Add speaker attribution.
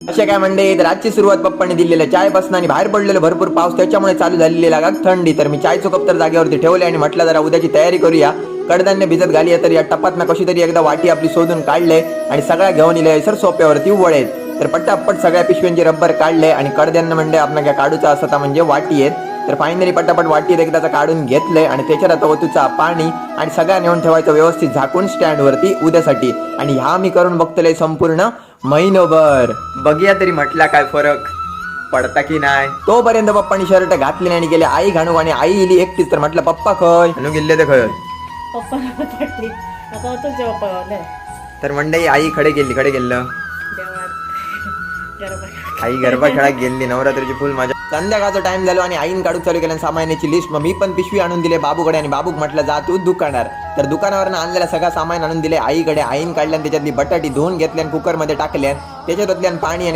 Speaker 1: अशा काय म्हणते तर आजची सुरुवात पप्पाने दिलेल्या चायपासून आणि बाहेर पडलेलं भरपूर पाऊस त्याच्यामुळे चालू झालेली लागात थंडी. तर मी चायचं कप तर जागेवरती ठेवले आणि म्हटलं जरा उद्याची तयारी करूया. कडधान्य भिजत घाली तर या टपातनं कशी तरी एकदा वाटी आपली शोधून काढले आणि सगळ्या घेऊन इले सर सोप्यावरती वळेल. तर पट्टापट सगळ्या पिशव्यांचे रब्बर काढले आणि कडधान्य म्हणजे आपण काय काढूचा असता म्हणजे वाटी आहेत. तर फायनली पटापट वाटीत एकदाचा काढून घेतलंय आणि त्याच्यात आता ओतूचा पाणी आणि सगळ्या नेऊन ठेवायचं व्यवस्थित झाकून स्टँड वरती उद्यासाठी. आणि ह्या मी करून बघतोय संपूर्ण महिनोभर. बघूया तरी म्हटला काय फरक पडता की नाही. तोपर्यंत पप्पानी शर्ट घातले आणि गेले आई घाणू आणि आई इली एकटीच. तर म्हटलं पप्पा खय हणू गेले ते खय
Speaker 2: पप्पा पडली आता होतच जेव्हा पळवलं
Speaker 1: तर मंडई आई खडे गेलं
Speaker 2: देवात गरबा
Speaker 1: आई गरबा खेळात गेली. नवरात्रीची फुल मजा. संध्याकाळचा टाइम झालो आणि आईन काढून चालू केलं सामानाची लिस्ट. मग मी पण पिशवी आणून दिले बाबूकडे आणि बाबूक म्हटलं जा तू दुकानावर. तर दुकानावरनं आणलेला सगळा सामान आणून दिले आईकडे. आईन काढल्या त्याच्यातली बटाटी धुवून घेतल्या कुकरमध्ये टाकल्या त्याच्यात पाणी आणि